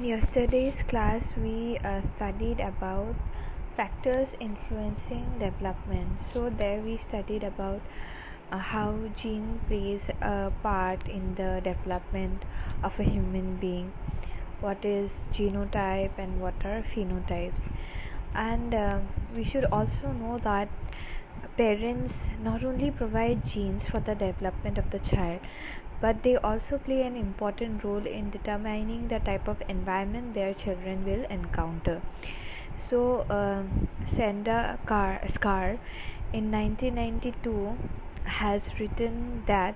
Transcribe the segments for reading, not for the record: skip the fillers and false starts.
yesterday's class we studied about factors influencing development. So there we studied about how gene plays a part in the development of a human being, what is genotype and what are phenotypes. And we should also know that parents not only provide genes for the development of the child, but they also play an important role in determining the type of environment their children will encounter. So, Sandra Scar in 1992 has written that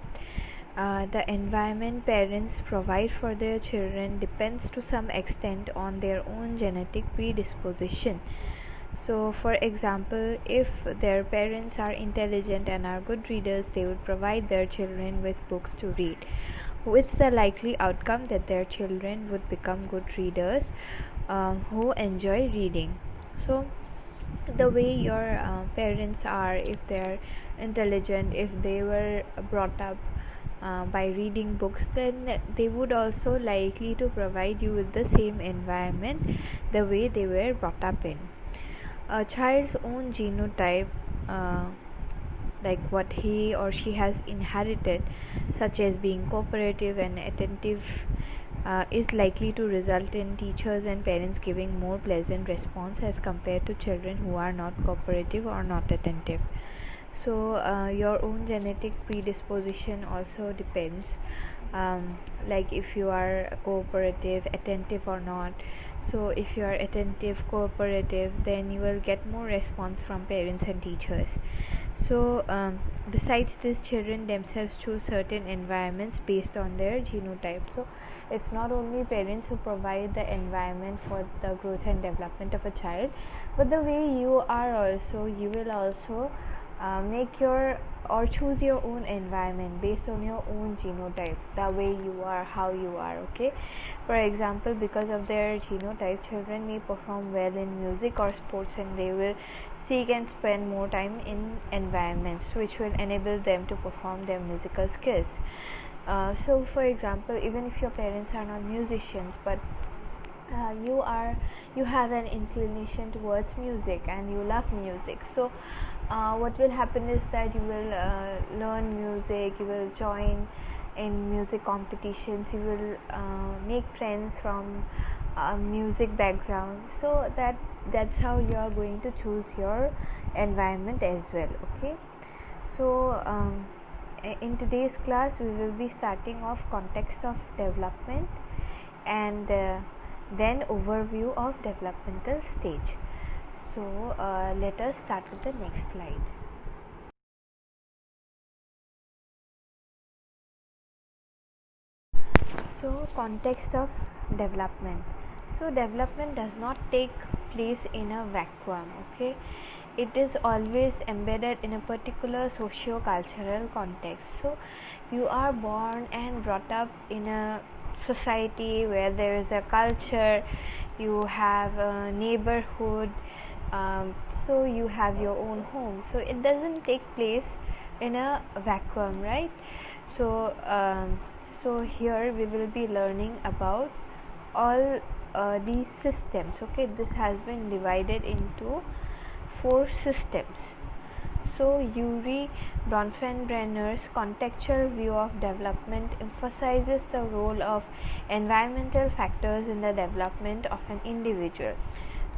the environment parents provide for their children depends to some extent on their own genetic predisposition. So, for example, if their parents are intelligent and are good readers, they would provide their children with books to read, with the likely outcome that their children would become good readers who enjoy reading. So, the way your parents are, if they're intelligent, if they were brought up by reading books, then they would also likely to provide you with the same environment the way they were brought up in. A child's own genotype, like what he or she has inherited, such as being cooperative and attentive, is likely to result in teachers and parents giving more pleasant response as compared to children who are not cooperative or not attentive. So your own genetic predisposition also depends, like if you are cooperative, attentive or not. So if you are attentive, cooperative, then you will get more response from parents and teachers. So besides this, children themselves choose certain environments based on their genotype. So it's not only parents who provide the environment for the growth and development of a child, but the way you are also, you will also make your or choose your own environment based on your own genotype, the way you are, how you are. Okay, for example, because of their genotype, children may perform well in music or sports, and they will seek and spend more time in environments which will enable them to perform their musical skills. So for example, even if your parents are not musicians, but you have an inclination towards music and you love music, so what will happen is that you will learn music, you will join in music competitions, you will make friends from music background, so that's how you are going to choose your environment as well. Okay, so in today's class we will be starting off context of development and then overview of developmental stage. So let us start with the next slide. So context of development. So development does not take place in a vacuum. Okay, it is always embedded in a particular socio-cultural context. So you are born and brought up in a society where there is a culture, you have a neighborhood, so you have your own home. So it doesn't take place in a vacuum, right? So so here we will be learning about all these systems. Okay, this has been divided into 4 systems. So Yuri Bronfenbrenner's contextual view of development emphasizes the role of environmental factors in the development of an individual.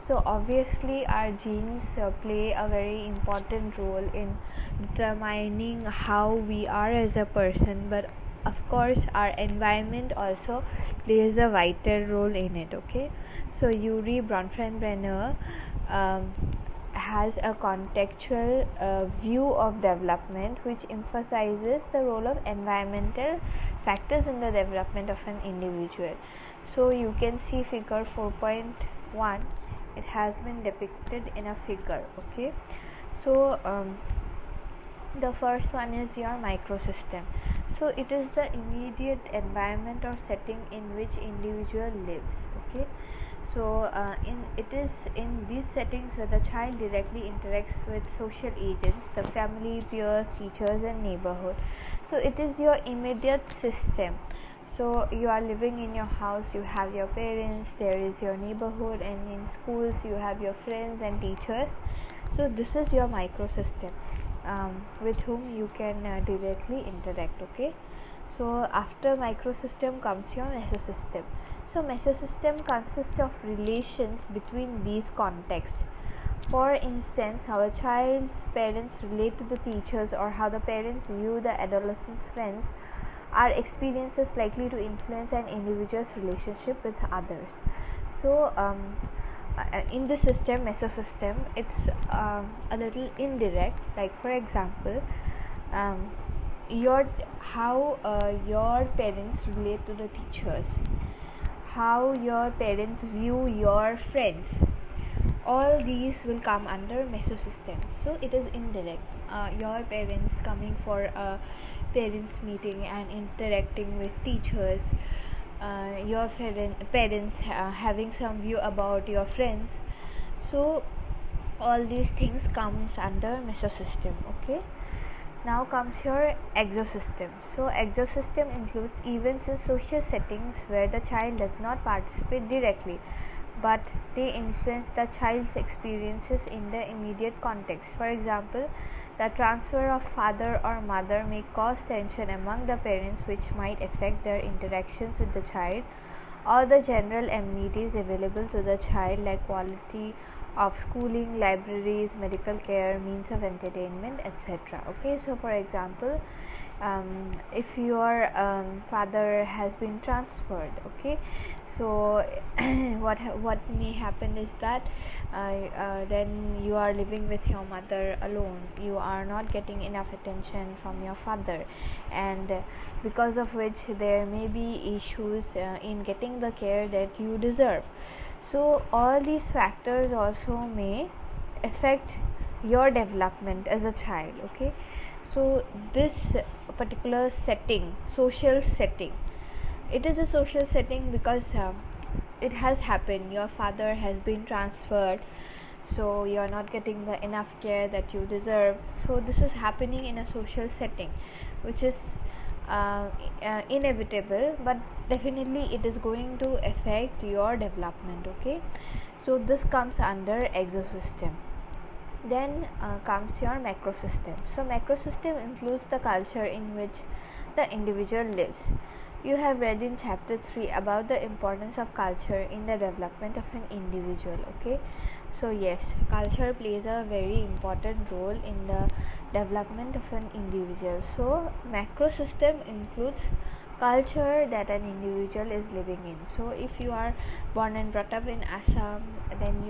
So obviously our genes play a very important role in determining how we are as a person, but of course our environment also plays a vital role in it. Okay, so Yuri Bronfenbrenner has a contextual view of development which emphasizes the role of environmental factors in the development of an individual. So you can see figure 4.1, it has been depicted in a figure. Okay, so the first one is your microsystem. So it is the immediate environment or setting in which individual lives. Okay, so it is in these settings where the child directly interacts with social agents, the family, peers, teachers and neighborhood. So it is your immediate system. So you are living in your house, you have your parents, there is your neighborhood, and in schools you have your friends and teachers. So this is your microsystem, with whom you can directly interact. Okay, so after microsystem comes your mesosystem. So mesosystem consists of relations between these contexts. For instance, how a child's parents relate to the teachers, or how the parents view the adolescent's friends, are experiences likely to influence an individual's relationship with others. So in this system, mesosystem, it's a little indirect. Like for example, your how your parents relate to the teachers, how your parents view your friends, all these will come under mesosystem. So it is indirect. Your parents coming for a parents meeting and interacting with teachers, your parents having some view about your friends. So all these things comes under mesosystem. Okay, now comes your exosystem. So exosystem includes events in social settings where the child does not participate directly, but they influence the child's experiences in the immediate context. For example, the transfer of father or mother may cause tension among the parents, which might affect their interactions with the child, or the general amenities available to the child, like quality of schooling, libraries, medical care, means of entertainment, etc. Okay, so for example, if your father has been transferred, okay, so what may happen is that then you are living with your mother alone, you are not getting enough attention from your father, and because of which there may be issues in getting the care that you deserve. So all these factors also may affect your development as a child. Okay, so this particular setting, social setting, it is a social setting because it has happened, your father has been transferred, so you are not getting the enough care that you deserve. So this is happening in a social setting, which is inevitable, but definitely it is going to affect your development. Okay, so this comes under exosystem. Then comes your macrosystem. So macrosystem includes the culture in which the individual lives. You have read in chapter 3 about the importance of culture in the development of an individual. Okay, so yes, culture plays a very important role in the development of an individual. So macrosystem includes culture that an individual is living in. So if you are born and brought up in Assam, then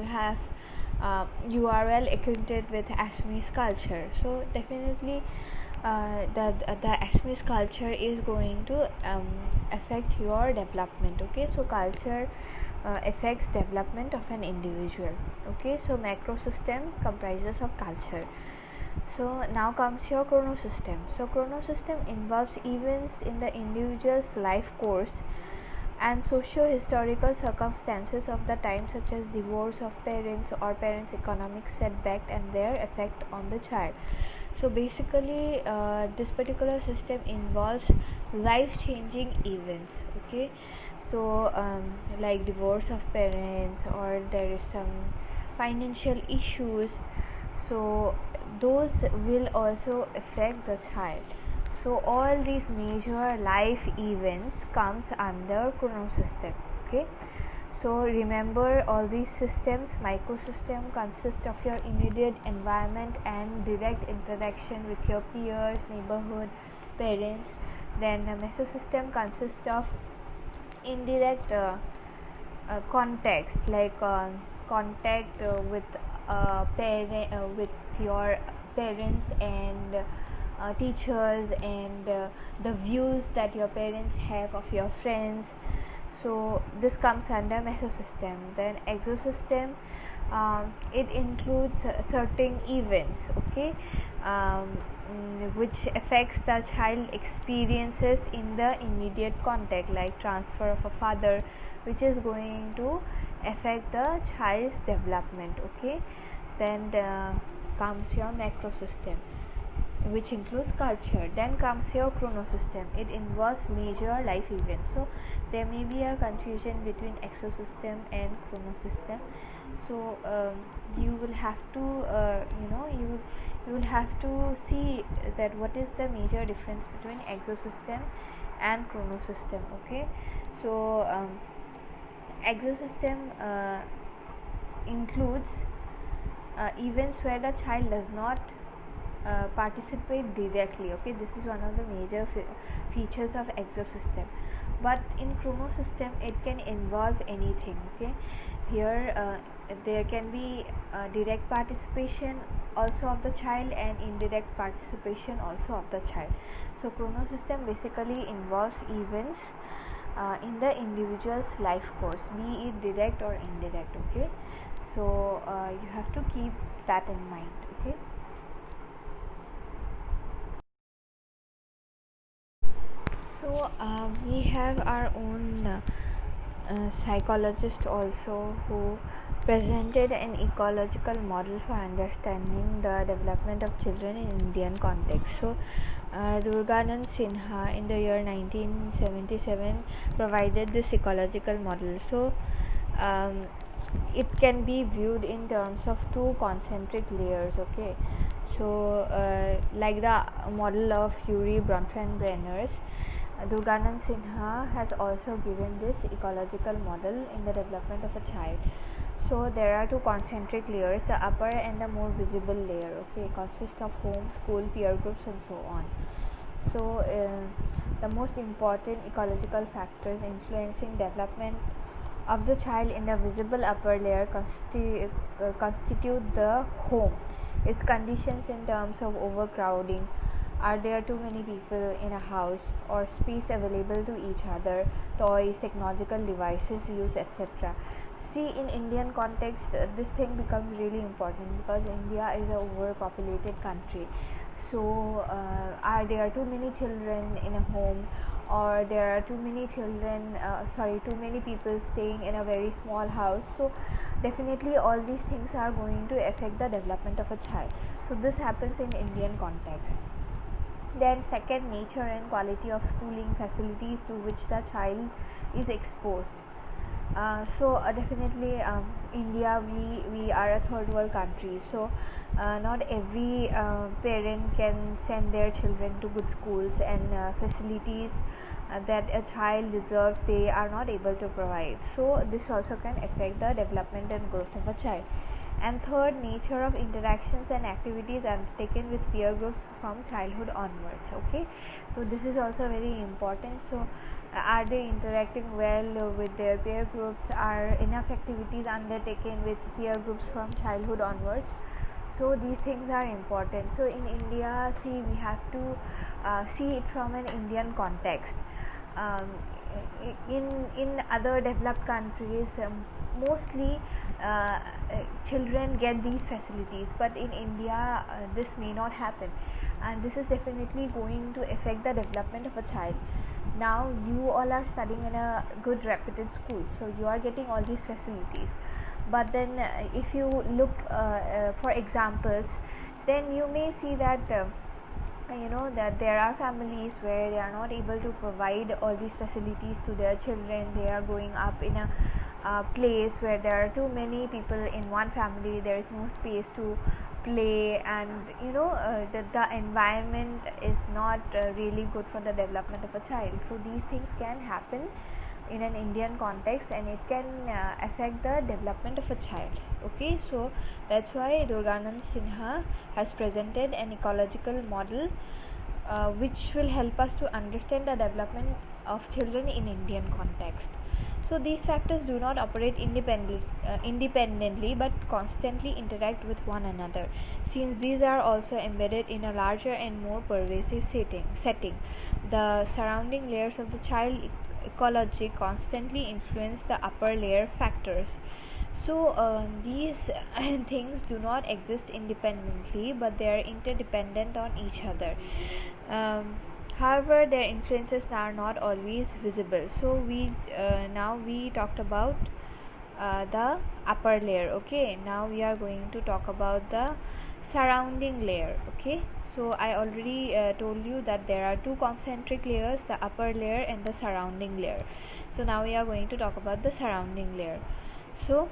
you are well acquainted with Assamese culture. So definitely the Assamese culture is going to affect your development. Okay, so culture affects development of an individual. Okay, so macro system comprises of culture. So now comes your chronosystem. So chronosystem involves events in the individual's life course and socio-historical circumstances of the time, such as divorce of parents or parents' economic setback and their effect on the child. So basically this particular system involves life-changing events. Okay, so like divorce of parents, or there is some financial issues, so those will also affect the child. So all these major life events comes under chronosystem. Okay, so remember, all these systems, microsystem consists of your immediate environment and direct interaction with your peers, neighborhood, parents. Then a mesosystem consists of indirect context, like contact with with your parents and teachers, and the views that your parents have of your friends. So this comes under mesosystem. Then exosystem, it includes certain events, okay, which affects the child experiences in the immediate context, like transfer of a father, which is going to affect the child's development. Okay, then comes your macrosystem. which includes culture. Then comes your chronosystem. It involves major life events. So there may be a confusion between exosystem and chronosystem. So you will have to you will have to see that what is the major difference between exosystem and chronosystem. Okay, so exosystem includes events where the child does not participate directly. Okay, this is one of the major features of exosystem. But in chronosystem it can involve anything. Okay, here there can be direct participation also of the child and indirect participation also of the child. So chronosystem basically involves events in the individual's life course, be it direct or indirect. Okay, so you have to keep that in mind. Okay, so we have our own psychologist also who presented an ecological model for understanding the development of children in Indian context. So Durganand Sinha in the year 1977 provided this ecological model. So it can be viewed in terms of two concentric layers. Okay, so like the model of Urey, Bronfenbrenner's, Durganand Sinha has also given this ecological model in the development of a child. So there are two concentric layers, the upper and the more visible layer. Okay, consist of home, school, peer groups, and so on. So the most important ecological factors influencing development of the child in the visible upper layer constitute the home. Its conditions in terms of overcrowding, are there too many people in a house, or space available to each other, toys, technological devices used, etc. See, in Indian context, this thing becomes really important because India is a overpopulated country. So are there too many children in a home, or there are too many too many people staying in a very small house? So definitely all these things are going to affect the development of a child. So this happens in Indian context. Then second, nature and quality of schooling facilities to which the child is exposed. Definitely India, we are a third world country, so not every parent can send their children to good schools, and facilities that a child deserves they are not able to provide. So this also can affect the development and growth of a child. And third, nature of interactions and activities undertaken with peer groups from childhood onwards. Okay, so this is also very important. So are they interacting well with their peer groups? Are enough activities undertaken with peer groups from childhood onwards? So these things are important. So in India, see, we have to see it from an Indian context. In other developed countries, mostly children get these facilities, but in India this may not happen, and this is definitely going to affect the development of a child. Now you all are studying in a good reputed school, so you are getting all these facilities, but then if you look for examples, then you may see that that there are families where they are not able to provide all these facilities to their children. They are growing up in a place where there are too many people in one family, there is no space to play, and the environment is not really good for the development of a child. So these things can happen in an Indian context, and it can affect the development of a child. Okay, so that's why Durganand Sinha has presented an ecological model which will help us to understand the development of children in Indian context. So these factors do not operate independently but constantly interact with one another, since these are also embedded in a larger and more pervasive setting. The surrounding layers of the child ecology constantly influence the upper layer factors. So these things do not exist independently, but they are interdependent on each other. However, their influences are not always visible. So we talked about the upper layer. Okay, now we are going to talk about the surrounding layer. Okay, So I already told you that there are two concentric layers, the upper layer and the surrounding layer. So now we are going to talk about the surrounding layer. So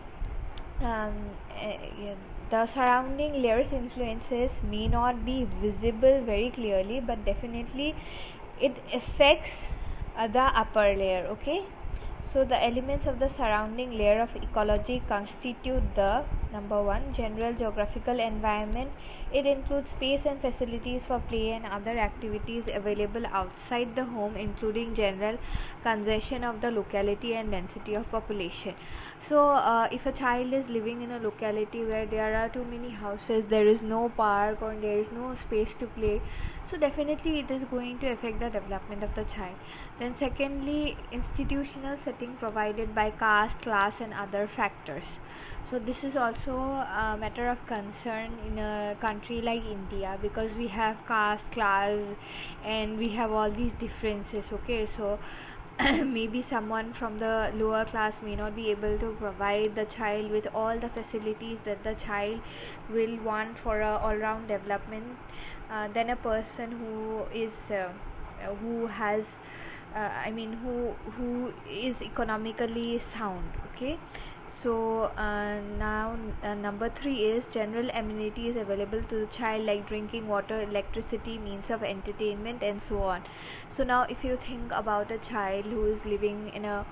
um, yeah, the surrounding layers influences may not be visible very clearly, but definitely it affects the upper layer. Okay, so the elements of the surrounding layer of ecology constitute the number one, general geographical environment. It includes space and facilities for play and other activities available outside the home, including general congestion of the locality and density of population. So if a child is living in a locality where there are too many houses, there is no park or there is no space to play, so definitely it is going to affect the development of the child. Then secondly, institutional setting provided by caste, class and other factors. So this is also a matter of concern in a country like India, because we have caste, class and we have all these differences. Okay, so maybe someone from the lower class may not be able to provide the child with all the facilities that the child will want for a all round development than a person who has who is economically sound. Okay, so now number 3 is general amenities available to the child, like drinking water, electricity, means of entertainment and so on. So now if you think about a child who is living in a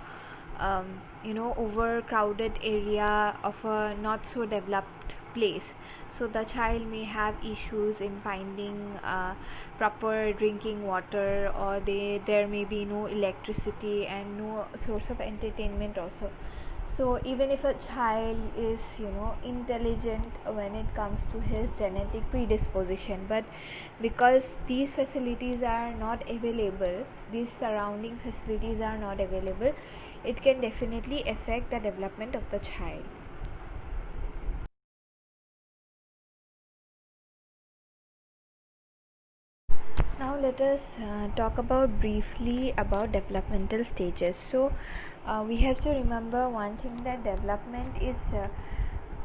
overcrowded area of a not so developed place, so the child may have issues in finding proper drinking water, or there may be no electricity and no source of entertainment also. So even if a child is intelligent when it comes to his genetic predisposition, but because these facilities are not available, these surrounding facilities are not available, it can definitely affect the development of the child. Now let us talk about briefly about developmental stages. So we have to remember one thing, that development is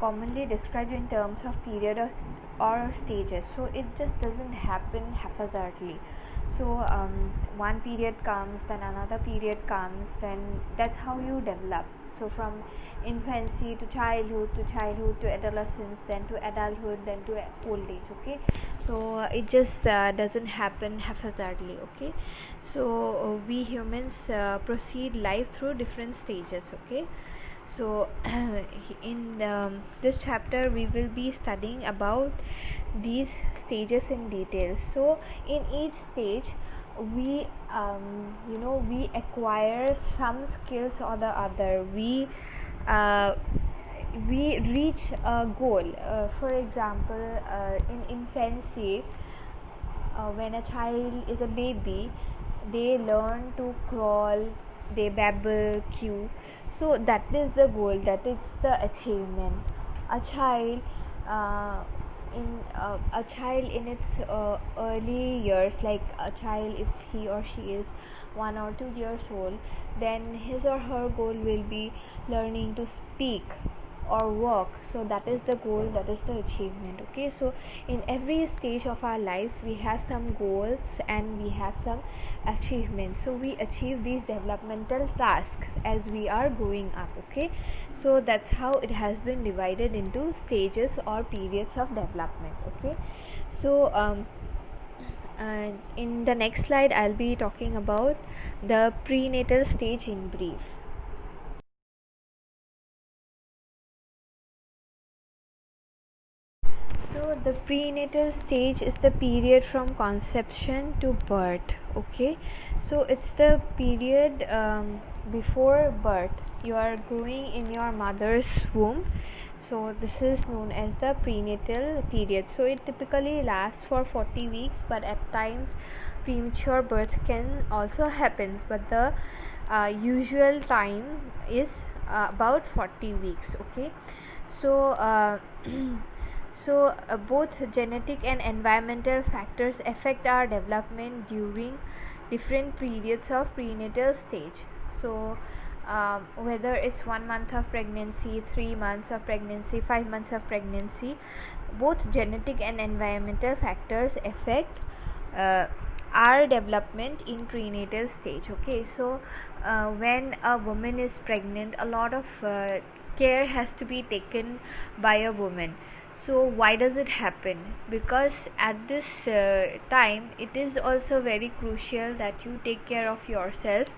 commonly described in terms of period or stages. So it just doesn't happen haphazardly. So one period comes, then another period comes, then that's how you develop. So from infancy to childhood to adolescence, then to adulthood, then to old age. Okay, so it just doesn't happen haphazardly. Okay, so we humans proceed life through different stages. Okay, so in this chapter we will be studying about these stages in detail. So in each stage we we acquire some skills or the other. Uh, we reach a goal. For example, in infancy, when a child is a baby, they learn to crawl, they babble, cue. So that is the goal, that is the achievement. A child a child in its early years, like a child, if he or she is 1 or 2 years old, then his or her goal will be learning to speak or walk. So that is the goal, that is the achievement. Okay, so in every stage of our lives we have some goals and we have some achievements. So we achieve these developmental tasks as we are growing up. Okay, so that's how it has been divided into stages or periods of development. Okay, so and in the next slide I'll be talking about the prenatal stage in brief. So the prenatal stage is the period from conception to birth. Okay, so it's the period before birth. You are growing in your mother's womb. So this is known as the prenatal period. So it typically lasts for 40 weeks, but at times premature birth can also happen. But the usual time is about 40 weeks. Okay, so both genetic and environmental factors affect our development during different periods of prenatal stage. So whether it's 1 month of pregnancy, 3 months of pregnancy, 5 months of pregnancy, both genetic and environmental factors affect our development in prenatal stage. Okay, so when a woman is pregnant, a lot of care has to be taken by a woman. So why does it happen? Because at this time it is also very crucial that you take care of yourself,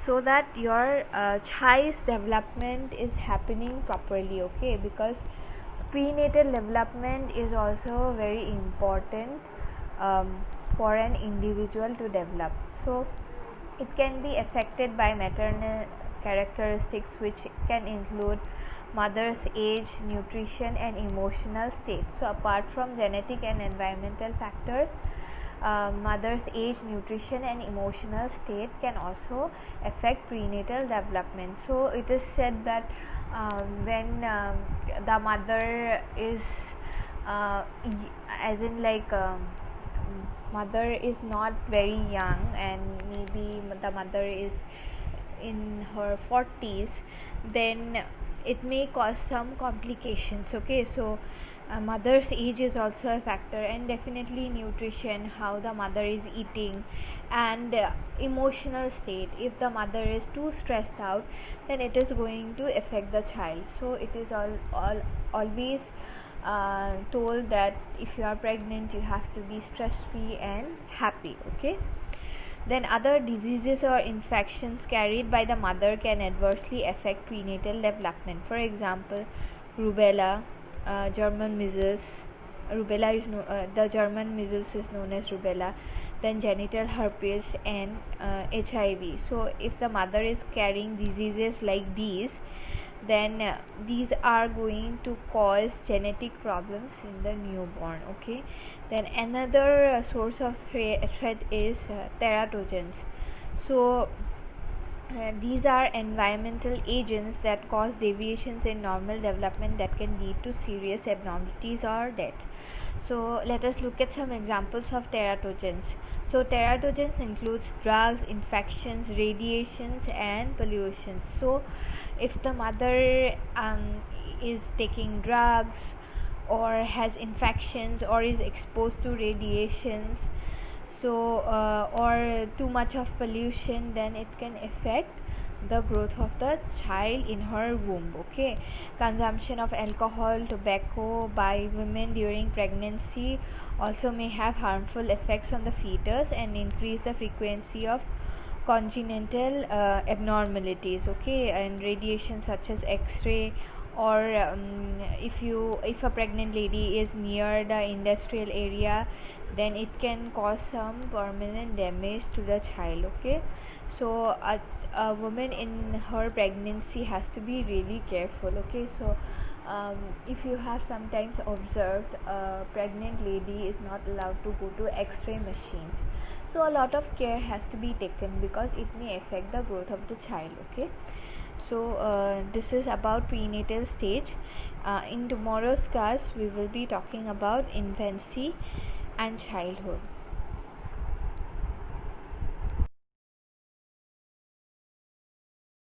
so that your child's development is happening properly. Okay, because prenatal development is also very important for an individual to develop. So it can be affected by maternal characteristics, which can include mother's age, nutrition, and emotional state. So apart from genetic and environmental factors, mother's age, nutrition, and emotional state can also affect prenatal development. So it is said that when the mother is as in like mother is not very young, and maybe the mother is in her 40s, then it may cause some complications. Okay, so mother's age is also a factor, and definitely nutrition, how the mother is eating, and emotional state. If the mother is too stressed out, then it is going to affect the child. So it is always told that if you are pregnant, you have to be stress free and happy. Okay, then other diseases or infections carried by the mother can adversely affect prenatal development. For example, rubella, German measles. The German measles is known as rubella. Then genital herpes and HIV. So if the mother is carrying diseases like these, then these are going to cause genetic problems in the newborn. Okay, then another source of threat is teratogens. So these are environmental agents that cause deviations in normal development that can lead to serious abnormalities or death. So let us look at some examples of teratogens. So teratogens includes drugs, infections, radiations, and pollution. So if the mother is taking drugs, or has infections, or is exposed to radiations, so or too much of pollution, then it can affect the growth of the child in her womb. Okay, consumption of alcohol, tobacco by women during pregnancy also may have harmful effects on the fetus and increase the frequency of congenital abnormalities. Okay, and radiation such as x-ray, or if a pregnant lady is near the industrial area, then it can cause some permanent damage to the child. Okay, so a woman in her pregnancy has to be really careful. Okay, so if you have sometimes observed, a pregnant lady is not allowed to go to x-ray machines. So a lot of care has to be taken, because it may affect the growth of the child. Okay, so this is about prenatal stage. In tomorrow's class we will be talking about infancy and childhood.